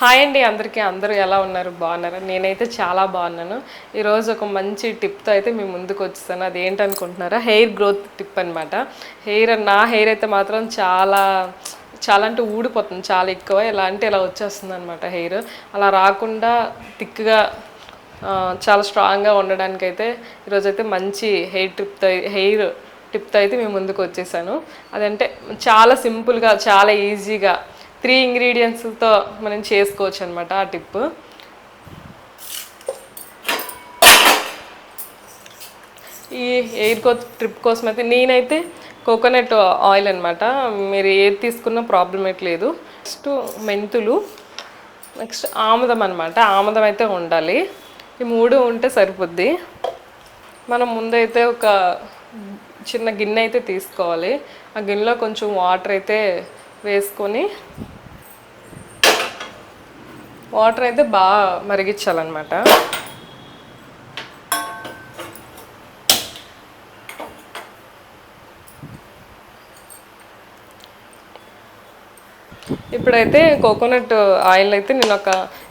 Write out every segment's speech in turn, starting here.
Hi అండి అందరికీ. అందరూ ఎలా ఉన్నారు? బాగున్నారా? నేనైతే చాలా బాగున్నాను. ఈరోజు ఒక మంచి టిప్తో అయితే మీ ముందుకు వచ్చేసాను. అది ఏంటనుకుంటున్నారా? హెయిర్ గ్రోత్ టిప్ అనమాట. నా హెయిర్ అయితే మాత్రం చాలా చాలా అంటే ఊడిపోతుంది చాలా ఎక్కువ. ఎలా అంటే ఇలా వచ్చేస్తుంది అనమాట హెయిర్. అలా రాకుండా థిక్గా చాలా స్ట్రాంగ్గా ఉండడానికైతే ఈరోజైతే మంచి హెయిర్ టిప్తో అయితే మేము ముందుకు వచ్చేసాను. అదంటే చాలా సింపుల్గా, చాలా ఈజీగా 3 ఇంగ్రీడియంట్స్తో మనం చేసుకోవచ్చు అనమాట ఆ టిప్. ఈ ఎయిర్ ట్రిప్ కోసం అయితే నేనైతే కోకోనట్ ఆయిల్ అనమాట. మీరు ఏది తీసుకున్నా ప్రాబ్లం అయితే లేదు. నెక్స్ట్ మెంతులు, నెక్స్ట్ ఆముదం అనమాట. ఆముదం అయితే ఉండాలి. ఈ 3 ఉంటే సరిపోద్ది. మనం ముందైతే ఒక చిన్న గిన్నె అయితే తీసుకోవాలి. ఆ గిన్నెలో కొంచెం వాటర్ అయితే వేసుకొని వాటర్ అయితే బాగా మరిగించాలన్నమాట. ఇప్పుడైతే కోకోనట్ ఆయిల్ అయితే నేను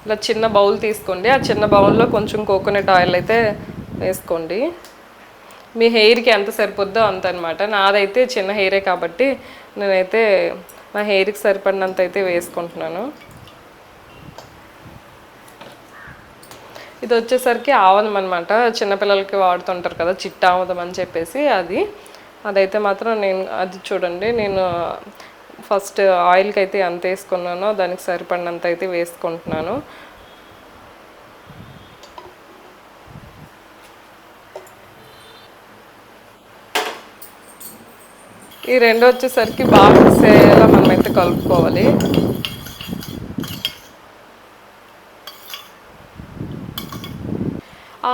ఇలా చిన్న బౌల్ తీసుకోండి. ఆ చిన్న బౌల్లో కొంచెం కోకోనట్ ఆయిల్ అయితే వేసుకోండి. మీ హెయిర్కి ఎంత సరిపోద్దో అంత అనమాట. నాదైతే చిన్న హెయిరే కాబట్టి నేనైతే నా హెయిర్కి సరిపడినంత అయితే వేసుకుంటున్నాను. ఇది వచ్చేసరికి ఆముదం అనమాట. చిన్నపిల్లలకి వాడుతుంటారు కదా, చిట్టా ఆముదం అని చెప్పేసి అదైతే మాత్రం అది చూడండి, నేను ఫస్ట్ ఆయిల్కి అయితే ఎంత వేసుకున్నానో దానికి సరిపడినంత అయితే వేసుకుంటున్నాను. ఈ రెండు వచ్చేసరికి బాగా మిక్స్ అయ్యేలా మనమైతే కలుపుకోవాలి.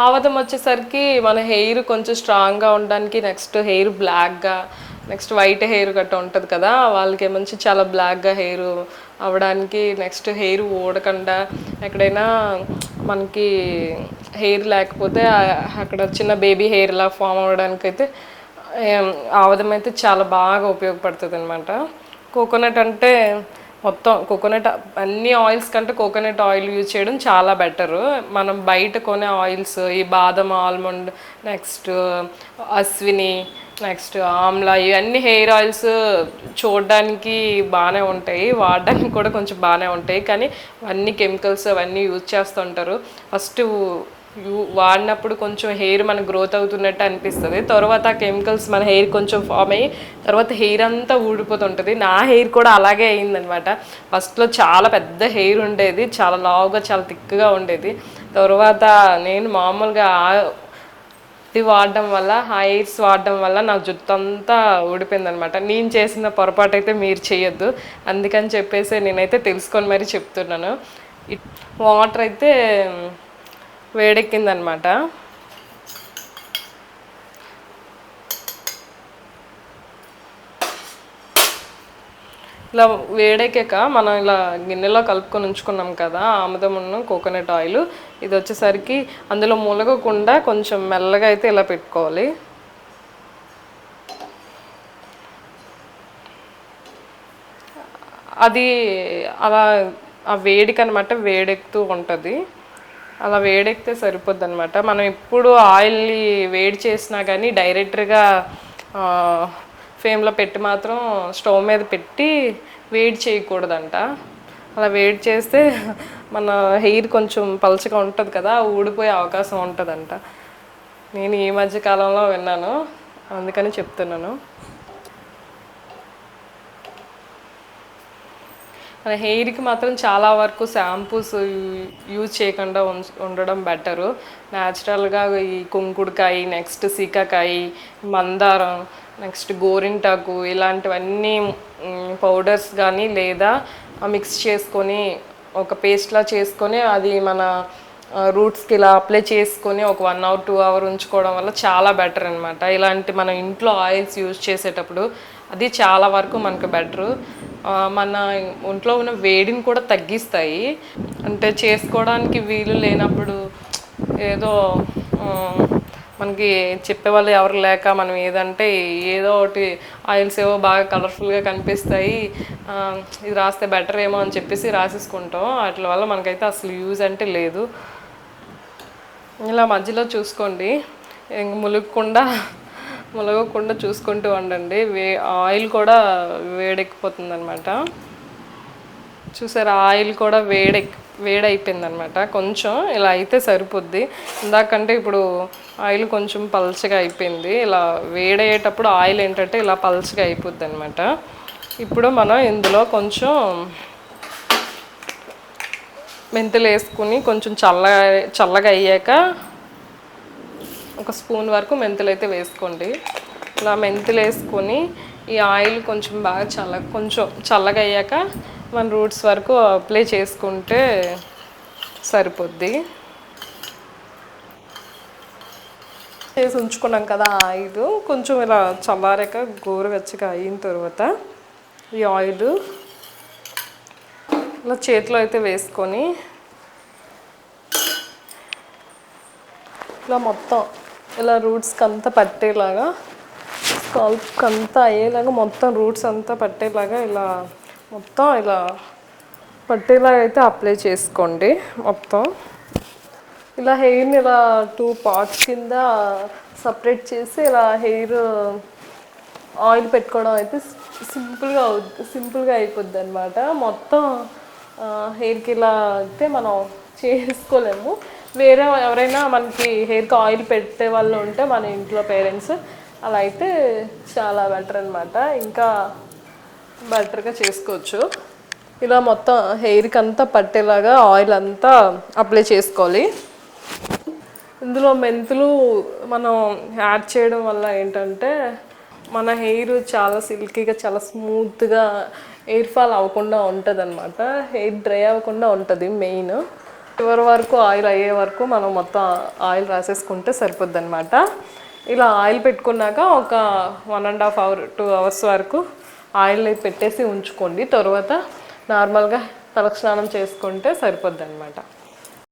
ఆవదం వచ్చేసరికి మన హెయిర్ కొంచెం స్ట్రాంగ్గా ఉండడానికి, నెక్స్ట్ హెయిర్ బ్లాక్గా, నెక్స్ట్ వైట్ హెయిర్ గట్రా ఉంటుంది కదా, వాళ్ళకి మంచి చాలా బ్లాక్గా హెయిర్ అవ్వడానికి, నెక్స్ట్ హెయిర్ ఊడకుండా ఎక్కడైనా మనకి హెయిర్ లేకపోతే అక్కడ చిన్న బేబీ హెయిర్లా ఫామ్ అవ్వడానికి అయితే ఆవదం అయితే చాలా బాగా ఉపయోగపడుతుంది అనమాట. కోకోనట్ అంటే మొత్తం కోకోనట్ అన్ని ఆయిల్స్ కంటే కోకోనట్ ఆయిల్ యూజ్ చేయడం చాలా బెటరు. మనం బయట కొనే ఆయిల్స్, ఈ బాదం, almond, next Ashwini, next Amla, ఇవన్నీ హెయిర్ ఆయిల్స్ చూడడానికి బాగానే ఉంటాయి, వాడడానికి కూడా కొంచెం బాగానే ఉంటాయి, కానీ అన్ని కెమికల్స్ అవన్నీ యూజ్ చేస్తుంటారు. ఫస్ట్ వాడినప్పుడు కొంచెం హెయిర్ మన గ్రోత్ అవుతున్నట్టు అనిపిస్తుంది. తర్వాత ఆ కెమికల్స్ మన హెయిర్ కొంచెం ఫామ్ అయ్యి తర్వాత హెయిర్ అంతా ఊడిపోతుంటుంది. నా హెయిర్ కూడా అలాగే అయిందనమాట. ఫస్ట్లో చాలా పెద్ద హెయిర్ ఉండేది, చాలా లావుగా, చాలా థిక్గా ఉండేది. తర్వాత నేను మామూలుగా ఇది వాడడం వల్ల, హెయిర్స్ వాడడం వల్ల నా జుట్టు అంతా ఊడిపోయింది అనమాట. నేను చేసిన పొరపాటు అయితే మీరు చేయొద్దు. అందుకని చెప్పేసి నేనైతే తెలుసుకొని మరీ చెప్తున్నాను. వాటర్ అయితే వేడెక్కిందనమాట. ఇలా వేడెక్కాక మనం ఇలా గిన్నెలో కలుపుకొని ఉంచుకున్నాం కదా ఆముదమును కోకోనట్ ఆయిల్, ఇది వచ్చేసరికి అందులో ములగకుండా కొంచెం మెల్లగా అయితే ఇలా పెట్టుకోవాలి. అది అలా ఆ వేడికి అనమాట వేడెక్కుతూ ఉంటుంది. అలా వేడెక్కితే సరిపోద్ది అనమాట. మనం ఎప్పుడు ఆయిల్ని వేడి చేసినా కానీ డైరెక్ట్గా ఫ్లేమ్లో పెట్టి మాత్రం స్టవ్ మీద పెట్టి వేడి చేయకూడదంట. అలా వేడి చేస్తే మన హెయిర్ కొంచెం పలచగా ఉంటుంది కదా, ఊడిపోయే అవకాశం ఉంటుందంట. నేను ఈ మధ్య కాలంలో విన్నాను, అందుకని చెప్తున్నాను. మన హెయిర్కి మాత్రం చాలా వరకు షాంపూస్ యూజ్ చేయకుండా ఉండడం బెటరు. న్యాచురల్గా ఈ కుంకుడుకాయ, నెక్స్ట్ సీకాకాయ, మందారం, నెక్స్ట్ గోరింటాకు, ఇలాంటివన్నీ పౌడర్స్ కానీ లేదా మిక్స్ చేసుకొని ఒక పేస్ట్లా చేసుకొని అది మన రూట్స్కి ఇలా అప్లై చేసుకొని ఒక 1 అవర్ 2 అవర్ ఉంచుకోవడం వల్ల చాలా బెటర్ అనమాట. ఇలాంటి మనం ఇంట్లో ఆయిల్స్ యూజ్ చేసేటప్పుడు అది చాలా వరకు మనకు బెటరు. మన ఒంట్లో ఉన్న వేడిని కూడా తగ్గిస్తాయి. అంటే చేసుకోవడానికి వీలు లేనప్పుడు ఏదో మనకి చెప్పేవాళ్ళు ఎవరు లేక మనం ఏదంటే ఏదో ఒకటి ఆయిల్స్ ఏవో బాగా కలర్ఫుల్గా కనిపిస్తాయి, ఇది రాస్తే బెటర్ ఏమో అని చెప్పేసి రాసేసుకుంటాం. వాటి వల్ల మనకైతే అసలు యూజ్ అంటే లేదు. ఇలా మధ్యలో చూసుకోండి, ఇంక ములగకుండా చూసుకుంటూ ఉండండి. ఆయిల్ కూడా వేడెక్కిపోతుంది అనమాట. చూసారా, ఆయిల్ కూడా వేడైపోయింది అనమాట. కొంచెం ఇలా అయితే సరిపోద్ది. ఇందాకంటే ఇప్పుడు ఆయిల్ కొంచెం పల్చగా అయిపోయింది. ఇలా వేడయ్యేటప్పుడు ఆయిల్ ఏంటంటే ఇలా పల్చగా అయిపోద్ది అనమాట. ఇప్పుడు మనం ఇందులో కొంచెం మెంతులు వేసుకుని కొంచెం చల్లగా అయ్యాక ఒక స్పూన్ వరకు మెంతులు అయితే వేసుకోండి. ఇలా మెంతులు వేసుకొని ఈ ఆయిల్ కొంచెం బాగా కొంచెం చల్లగా అయ్యాక మన రూట్స్ వరకు అప్లై చేసుకుంటే సరిపోద్ది. చేసి ఉంచుకున్నాం కదా ఆయిల్, కొంచెం ఇలా చల్లారాక గోరువెచ్చగా అయిన తర్వాత ఈ ఆయిల్ ఇలా చేతిలో అయితే వేసుకొని ఇలా మొత్తం ఇలా రూట్స్కి అంతా పట్టేలాగా, స్కాల్ప్కి అంతా అయ్యేలాగా, మొత్తం రూట్స్ అంతా పట్టేలాగా ఇలా మొత్తం ఇలా పట్టేలాగా అయితే అప్లై చేసుకోండి. మొత్తం ఇలా హెయిర్ని ఇలా 2 పార్ట్స్ కింద సపరేట్ చేసి ఇలా హెయిర్ ఆయిల్ పెట్టుకోవడం అయితే సింపుల్గా అయిపోద్ది అనమాట. మొత్తం హెయిర్కి ఇలా అయితే మనం చేసుకోలేము. వేరే ఎవరైనా మనకి హెయిర్కి ఆయిల్ పెట్టే వాళ్ళు ఉంటే మన ఇంట్లో పేరెంట్స్, అలా అయితే చాలా బెటర్ అనమాట. ఇంకా బెటర్గా చేసుకోవచ్చు. ఇలా మొత్తం హెయిర్కి అంతా పట్టేలాగా ఆయిల్ అంతా అప్లై చేసుకోవాలి. ఇందులో మెంతులు మనం యాడ్ చేయడం వల్ల ఏంటంటే మన హెయిర్ చాలా సిల్కీగా, చాలా స్మూత్గా, హెయిర్ ఫాల్ అవ్వకుండా ఉంటుంది అనమాట. హెయిర్ డ్రై అవ్వకుండా ఉంటుంది. మెయిన్ చివరి వరకు ఆయిల్ అయ్యే వరకు మనం మొత్తం ఆయిల్ రాసేసుకుంటే సరిపోద్ది అనమాట. ఇలా ఆయిల్ పెట్టుకున్నాక ఒక 1.5 hour 2 hours వరకు ఆయిల్ పెట్టేసి ఉంచుకోండి. తర్వాత నార్మల్గా తలస్నానం చేసుకుంటే సరిపోద్ది అనమాట.